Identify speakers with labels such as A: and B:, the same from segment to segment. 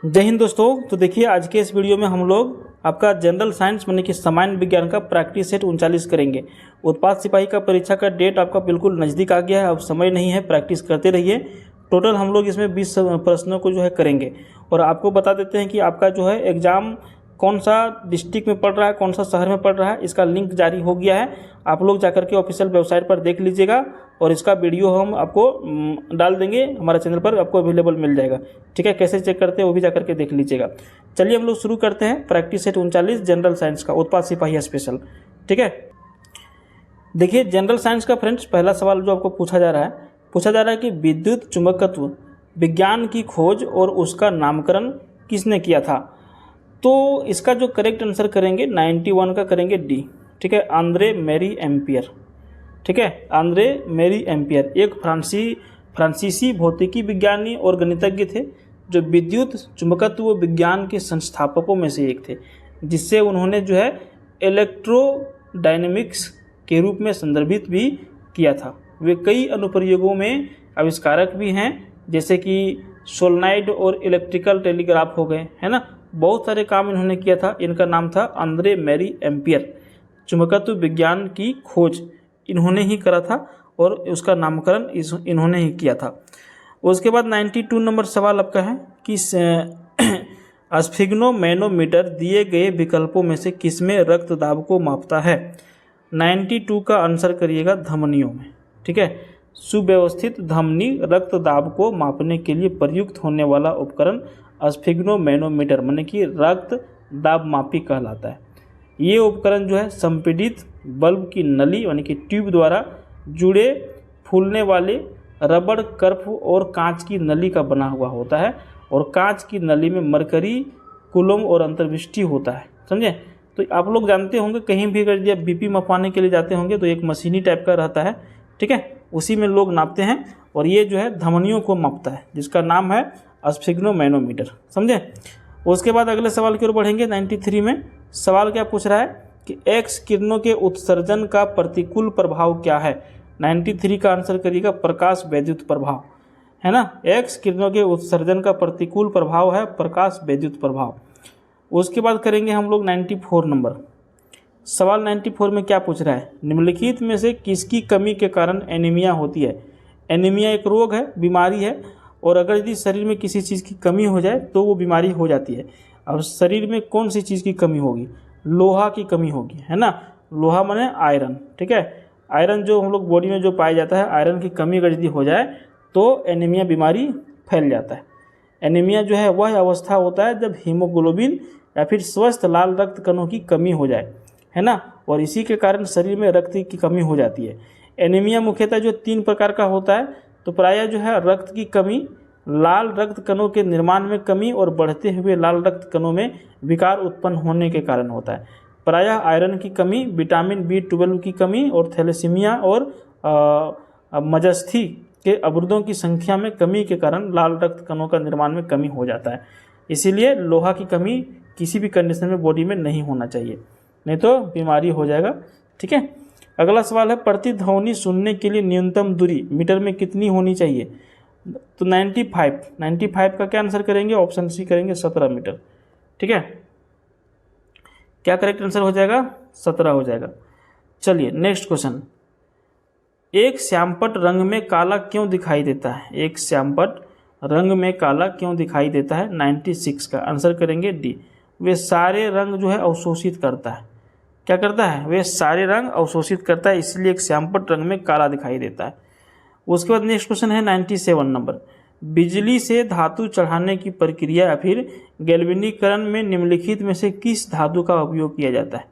A: जय हिंद दोस्तों। तो देखिए आज के इस वीडियो में हम लोग आपका जनरल साइंस यानी कि सामान्य विज्ञान का प्रैक्टिस सेट 39 करेंगे। उत्पाद सिपाही का परीक्षा का डेट आपका बिल्कुल नज़दीक आ गया है, अब समय नहीं है, प्रैक्टिस करते रहिए। टोटल हम लोग इसमें 20 प्रश्नों को जो है करेंगे। और आपको बता देते हैं कि आपका जो है एग्ज़ाम कौन सा डिस्ट्रिक्ट में पड़ रहा है, कौन सा शहर में पड़ रहा है, इसका लिंक जारी हो गया है। आप लोग जाकर के ऑफिशियल वेबसाइट पर देख लीजिएगा और इसका वीडियो हम आपको डाल देंगे, हमारे चैनल पर आपको अवेलेबल मिल जाएगा। ठीक है, कैसे चेक करते हैं वो भी जाकर के देख लीजिएगा। चलिए हम लोग शुरू करते हैं प्रैक्टिस सेट 39 जनरल साइंस का, उत्पाद सिपाही स्पेशल। ठीक है, देखिए जनरल साइंस का फ्रेंड्स पहला सवाल जो आपको पूछा जा रहा है कि विद्युत चुंबकत्व विज्ञान की खोज और उसका नामकरण किसने किया था। तो इसका जो करेक्ट आंसर करेंगे 91 का करेंगे डी। ठीक है, आंद्रे मैरी एम्पियर। ठीक है, आंद्रे मैरी एम्पियर एक फ्रांसीसी भौतिकी विज्ञानी और गणितज्ञ थे जो विद्युत चुंबकत्व विज्ञान के संस्थापकों में से एक थे, जिससे उन्होंने जो है इलेक्ट्रोडायनेमिक्स के रूप में संदर्भित भी किया था। वे कई अनुप्रयोगों में आविष्कारक भी हैं, जैसे कि सोलनाइड और इलेक्ट्रिकल टेलीग्राफ हो गए, है ना। बहुत सारे काम इन्होंने किया था। इनका नाम था आंद्रे मैरी एम्पियर। चुंबकत्व विज्ञान की खोज इन्होंने ही करा था और उसका नामकरण इन्होंने ही किया था। उसके बाद 92 नंबर सवाल आपका है कि स्फिग्नोमैनोमीटर दिए गए विकल्पों में से किसमें रक्त दाब को मापता है। 92 का आंसर करिएगा धमनियों में। ठीक है, सुव्यवस्थित धमनी रक्त दाब को मापने के लिए प्रयुक्त होने वाला उपकरण स्फिग्नोमैनोमीटर माने कि रक्त दाब मापी कहलाता है। ये उपकरण जो है संपीड़ित बल्ब की नली यानी कि ट्यूब द्वारा जुड़े फूलने वाले रबड़ कर्फ और कांच की नली का बना हुआ होता है, और कांच की नली में मरकरी, कूलम और अंतर्दृष्टि होता है। समझे। तो आप लोग जानते होंगे कहीं भी अगर जब बीपी मापने के लिए जाते होंगे तो एक मशीनी टाइप का रहता है। ठीक है, उसी में लोग नापते हैं और ये जो है धमनियों को मापता है, जिसका नाम है स्फिग्नोमैनोमीटर। समझे। उसके बाद अगले सवाल की ओर बढ़ेंगे। 93 में सवाल क्या पूछ रहा है कि एक्स किरणों के उत्सर्जन का प्रतिकूल प्रभाव क्या है। 93 का आंसर करिएगा प्रकाश वैद्युत प्रभाव, है ना। एक्स किरणों के उत्सर्जन का प्रतिकूल प्रभाव है प्रकाश वैद्युत प्रभाव। उसके बाद करेंगे हम लोग 94 नंबर सवाल। 94 में क्या पूछ रहा है, निम्नलिखित में से किसकी कमी के कारण एनीमिया होती है। एनीमिया एक रोग है, बीमारी है, और अगर यदि शरीर में किसी चीज़ की कमी हो जाए तो वो बीमारी हो जाती है। अब शरीर में कौन सी चीज़ की कमी होगी, लोहा की कमी होगी, है ना। लोहा माने आयरन। ठीक है, आयरन जो हम लोग बॉडी में जो पाया जाता है, आयरन की कमी अगर यदि हो जाए तो एनीमिया बीमारी फैल जाता है। एनीमिया जो है वह अवस्था होता है जब हीमोग्लोबिन या फिर स्वस्थ लाल रक्त कणों की कमी हो जाए, है ना, और इसी के कारण शरीर में रक्त की कमी हो जाती है। एनीमिया मुख्यतः जो 3 प्रकार का होता है। तो प्रायः जो है रक्त की कमी, लाल रक्त कणों के निर्माण में कमी और बढ़ते हुए लाल रक्त कणों में विकार उत्पन्न होने के कारण होता है। प्रायः आयरन की कमी, विटामिन B12 की कमी और थैलेसीमिया और मजस्थी के अवरोधों की संख्या में कमी के कारण लाल रक्त कणों का निर्माण में कमी हो जाता है। इसीलिए लोहा की कमी किसी भी कंडीशन में बॉडी में नहीं होना चाहिए, नहीं तो बीमारी हो जाएगा। ठीक है, अगला सवाल है प्रतिध्वनि सुनने के लिए न्यूनतम दूरी मीटर में कितनी होनी चाहिए। तो 95 का क्या आंसर करेंगे, ऑप्शन सी करेंगे 17 मीटर। ठीक है, क्या करेक्ट आंसर हो जाएगा, 17 हो जाएगा। चलिए नेक्स्ट क्वेश्चन, एक श्यामपट रंग में काला क्यों दिखाई देता है। एक श्यामपट रंग में काला क्यों दिखाई देता है। 96 का आंसर करेंगे डी। वे सारे रंग जो है अवशोषित करता है। क्या करता है, वे सारे रंग अवशोषित करता है, इसलिए एक श्यामपट रंग में काला दिखाई देता है। उसके बाद नेक्स्ट क्वेश्चन है 97 नंबर, बिजली से धातु चढ़ाने की प्रक्रिया या फिर गैल्वेनीकरण में निम्नलिखित में से किस धातु का उपयोग किया जाता है।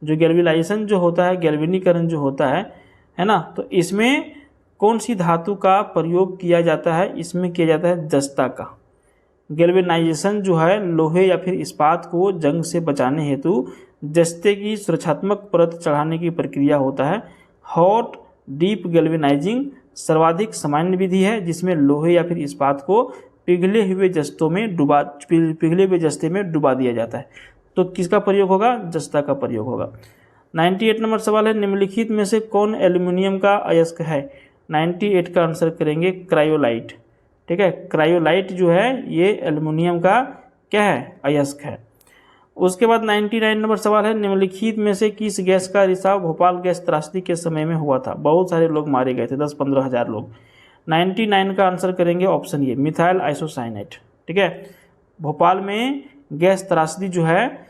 A: जो गैल्वेनाइजेशन जो होता है, गैल्वेनीकरण जो होता है ना, तो इसमें कौन सी धातु का प्रयोग किया जाता है। इसमें किया जाता है जस्ता का। गैल्वेनाइजेशन जो है लोहे या फिर इस्पात को जंग से बचाने हेतु जस्ते की सुरक्षात्मक परत चढ़ाने की प्रक्रिया होता है। हॉट डीप गैल्वेनाइजिंग सर्वाधिक सामान्य विधि है, जिसमें लोहे या फिर इस्पात को पिघले हुए जस्ते में डुबा दिया जाता है। तो किसका प्रयोग होगा, जस्ता का प्रयोग होगा। 98 नंबर सवाल है, निम्नलिखित में से कौन एल्यूमिनियम का अयस्क है। 98 का आंसर करेंगे क्रायोलाइट। ठीक है, क्रायोलाइट जो है ये एल्युमिनियम का क्या है, अयस्क है। उसके बाद 99 नंबर सवाल है, निम्नलिखित में से किस गैस का रिसाव भोपाल गैस त्रासदी के समय में हुआ था? बहुत सारे लोग मारे गए थे, 10-15 हज़ार लोग। 99 का आंसर करेंगे ऑप्शन ए, मिथाइल आइसोसाइनेट। ठीक है, भोपाल में गैस त्रासदी जो है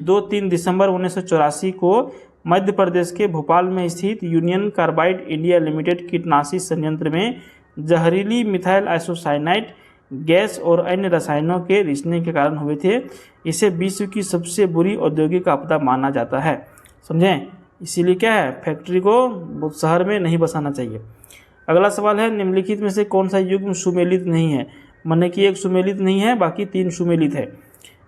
A: 2-3 दिसंबर 1984 को मध्य प्रदेश के भोपाल में स्थित यूनियन कार्बाइड इंडिया लिमिटेड कीटनाशी संयंत्र में जहरीली मिथाइल आइसोसाइनाइड गैस और अन्य रसायनों के रिसने के कारण हुए थे। इसे विश्व की सबसे बुरी औद्योगिक आपदा माना जाता है, समझें। इसीलिए क्या है, फैक्ट्री को शहर में नहीं बसाना चाहिए। अगला सवाल है, निम्नलिखित में से कौन सा युग्म सुमेलित नहीं है? माने कि एक सुमेलित नहीं है, बाकी 3 सुमेलित है।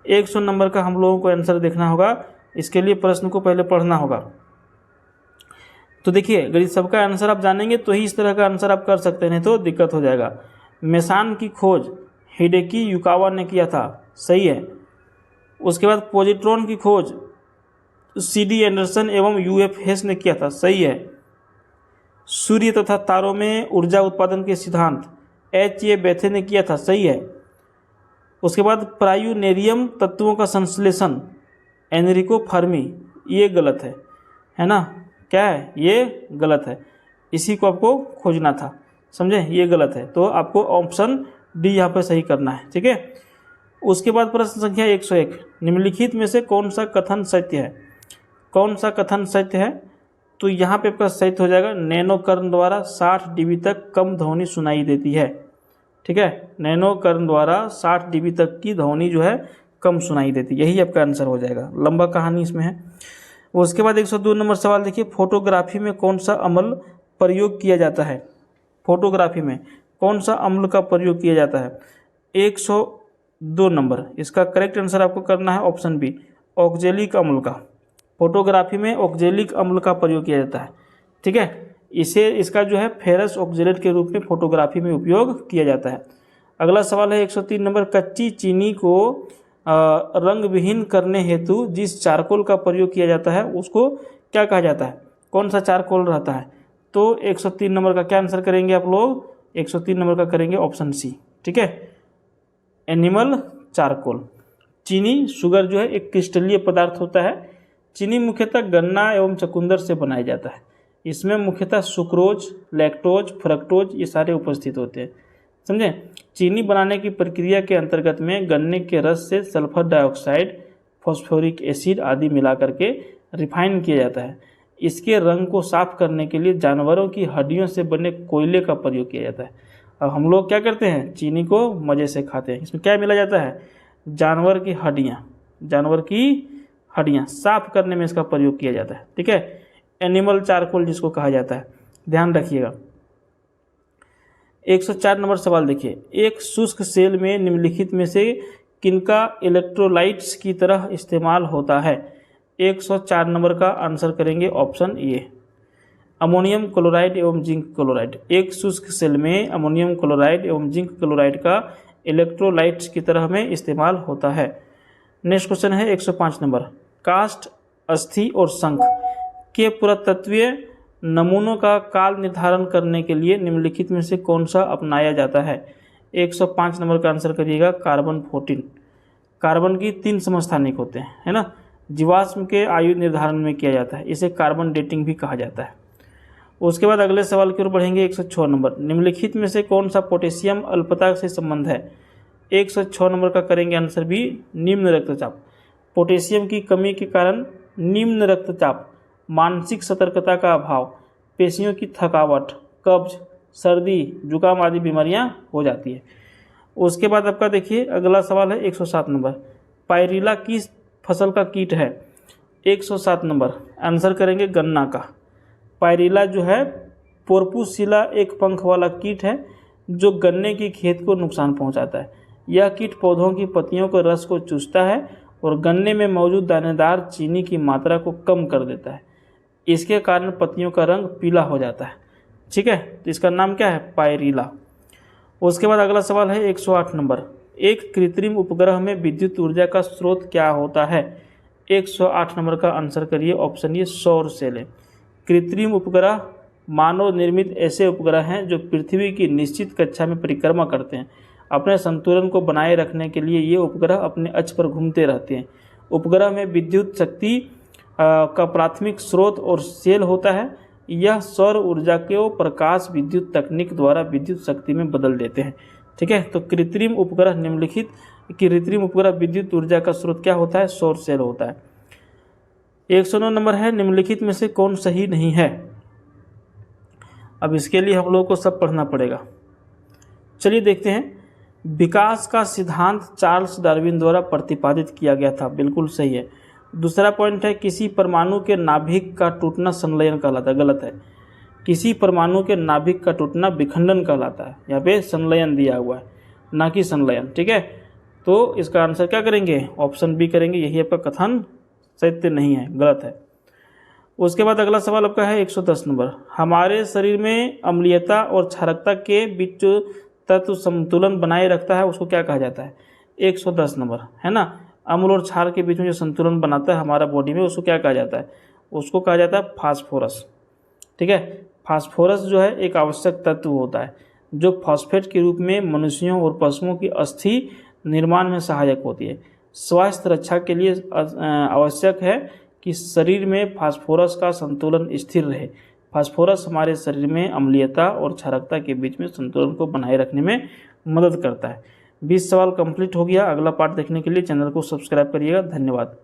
A: 100 नंबर का हम लोगों को आंसर देखना होगा। इसके लिए प्रश्न को पहले पढ़ना होगा। तो देखिए, अगर इस सबका आंसर आप जानेंगे तो ही इस तरह का आंसर आप कर सकते हैं, नहीं तो दिक्कत हो जाएगा। मेसान की खोज हिडेकी युकावा ने किया था, सही है। उसके बाद पॉजिट्रॉन की खोज CD एंडरसन एवं UF हेस ने किया था, सही है। सूर्य तथा तारों में ऊर्जा उत्पादन के सिद्धांत HA बेथे ने किया था, सही है। उसके बाद प्रायुनेरियम तत्वों का संश्लेषण एनरिको फर्मी, ये गलत है ना, क्या है, ये गलत है। इसी को आपको खोजना था, समझे, ये गलत है। तो आपको ऑप्शन डी यहाँ पे सही करना है, ठीक है। उसके बाद प्रश्न संख्या 101, निम्नलिखित में से कौन सा कथन सत्य है? कौन सा कथन सत्य है? तो यहाँ पे आपका सत्य हो जाएगा, नैनोकर्ण द्वारा 60 dB तक कम ध्वनि सुनाई देती है। ठीक है, नैनोकर्ण द्वारा 60 dB तक की ध्वनि जो है कम सुनाई देती है, यही आपका आंसर हो जाएगा। लंबा कहानी इसमें है। उसके बाद 102 नंबर सवाल देखिए, फोटोग्राफी में कौन सा अम्ल प्रयोग किया जाता है? फोटोग्राफी में कौन सा अम्ल का प्रयोग किया जाता है? 102 नंबर, इसका करेक्ट आंसर आपको करना है ऑप्शन बी, ऑक्जेलिक अम्ल का। फोटोग्राफी में ऑक्जेलिक अम्ल का प्रयोग किया जाता है, ठीक है। इसका जो है फेरस ऑक्जेलेट के रूप में फोटोग्राफी में उपयोग किया जाता है। अगला सवाल है 103 नंबर, कच्ची चीनी को रंग विहीन करने हेतु जिस चारकोल का प्रयोग किया जाता है उसको क्या कहा जाता है? कौन सा चारकोल रहता है? तो 103 नंबर का क्या आंसर करेंगे आप लोग? 103 नंबर का करेंगे ऑप्शन सी, ठीक है, एनिमल चारकोल। चीनी शुगर जो है एक क्रिस्टलीय पदार्थ होता है। चीनी मुख्यतः गन्ना एवं चुकंदर से बनाया जाता है। इसमें मुख्यतः सुक्रोज, लैक्टोज, फ्रक्टोज ये सारे उपस्थित होते हैं, समझे। चीनी बनाने की प्रक्रिया के अंतर्गत में गन्ने के रस से सल्फर डाइऑक्साइड, फॉस्फोरिक एसिड आदि मिला करके रिफाइन किया जाता है। इसके रंग को साफ करने के लिए जानवरों की हड्डियों से बने कोयले का प्रयोग किया जाता है। अब हम लोग क्या करते हैं, चीनी को मज़े से खाते हैं। इसमें क्या मिला जाता है? जानवर की हड्डियाँ साफ करने में इसका प्रयोग किया जाता है, ठीक है। एनिमल चारकोल जिसको कहा जाता है, ध्यान रखिएगा। 104 नंबर सवाल देखिए, एक शुष्क सेल में निम्नलिखित में से किनका इलेक्ट्रोलाइट्स की तरह इस्तेमाल होता है? 104 नंबर का आंसर करेंगे ऑप्शन ए, अमोनियम क्लोराइड एवं जिंक क्लोराइड। एक शुष्क सेल में अमोनियम क्लोराइड एवं जिंक क्लोराइड का इलेक्ट्रोलाइट्स की तरह में इस्तेमाल होता है। नेक्स्ट क्वेश्चन है 105 नंबर, काष्ठ, अस्थि और शंख के पुरातत्वीय नमूनों का काल निर्धारण करने के लिए निम्नलिखित में से कौन सा अपनाया जाता है? 105 नंबर का आंसर करिएगा कार्बन 14। कार्बन की 3 समस्थानिक होते हैं, है ना। जीवाश्म के आयु निर्धारण में किया जाता है, इसे कार्बन डेटिंग भी कहा जाता है। उसके बाद अगले सवाल की ओर बढ़ेंगे। 106 नंबर, निम्नलिखित में से कौन सा पोटेशियम अल्पता से संबंध है? 106 नंबर का करेंगे आंसर भी, निम्न रक्तचाप। पोटेशियम की कमी के कारण निम्न रक्तचाप, मानसिक सतर्कता का अभाव, पेशियों की थकावट, कब्ज, सर्दी, जुकाम आदि बीमारियां हो जाती है। उसके बाद आपका देखिए अगला सवाल है 107 नंबर, पायरिला किस फसल का कीट है? 107 नंबर आंसर करेंगे गन्ना का। पायरिला जो है पोरपुसिला एक पंख वाला कीट है जो गन्ने की खेत को नुकसान पहुंचाता है। यह कीट पौधों की पत्तियों के रस को चूसता है और गन्ने में मौजूद दानेदार चीनी की मात्रा को कम कर देता है। इसके कारण पत्तियों का रंग पीला हो जाता है, ठीक है। तो इसका नाम क्या है? पायरिला। उसके बाद अगला सवाल है 108 नंबर, एक कृत्रिम उपग्रह में विद्युत ऊर्जा का स्रोत क्या होता है? 108 नंबर का आंसर करिए ऑप्शन ए, सौर सेलें। कृत्रिम उपग्रह मानव निर्मित ऐसे उपग्रह हैं जो पृथ्वी की निश्चित कक्षा में परिक्रमा करते हैं अपने संतुलन को बनाए रखने के लिए ये उपग्रह अपने अक्ष पर घूमते रहते हैं। उपग्रह में विद्युत शक्ति का प्राथमिक स्रोत और सेल होता है। यह सौर ऊर्जा को प्रकाश विद्युत तकनीक द्वारा विद्युत शक्ति में बदल देते हैं। ठीक है, तो कृत्रिम उपग्रह विद्युत ऊर्जा का स्रोत क्या होता है? सौर सेल होता है। 109 नंबर है, निम्नलिखित में से कौन सही नहीं है? अब इसके लिए हम लोगों को सब पढ़ना पड़ेगा। चलिए देखते हैं। विकास का सिद्धांत चार्ल्स डार्विन द्वारा प्रतिपादित किया गया था, बिल्कुल सही है। दूसरा पॉइंट है, किसी परमाणु के नाभिक का टूटना संलयन कहलाता है, गलत है। किसी परमाणु के नाभिक का टूटना विखंडन कहलाता है। यहाँ पे संलयन दिया हुआ है, ना कि संलयन। ठीक है, तो इसका आंसर क्या करेंगे? ऑप्शन बी करेंगे। यही आपका कथन सत्य नहीं है, गलत है। उसके बाद अगला सवाल आपका है 110 नंबर। हमारे शरीर में अम्लीयता और क्षारकता के बीच जो तत्व संतुलन बनाए रखता है उसको क्या कहा जाता है? 110 नंबर है ना। अम्ल और क्षार के बीच में जो संतुलन बनाता है हमारा बॉडी में, उसको क्या कहा जाता है? उसको कहा जाता है फास्फोरस। ठीक है, फास्फोरस जो है एक आवश्यक तत्व होता है जो फॉस्फेट के रूप में मनुष्यों और पशुओं की अस्थि निर्माण में सहायक होती है। स्वास्थ्य रक्षा के लिए आवश्यक है कि शरीर में फास्फोरस का संतुलन स्थिर रहे। फास्फोरस हमारे शरीर में अम्लीयता और क्षारकता के बीच में संतुलन को बनाए रखने में मदद करता है। 20 सवाल कंप्लीट हो गया। अगला पार्ट देखने के लिए चैनल को सब्सक्राइब करिएगा। धन्यवाद।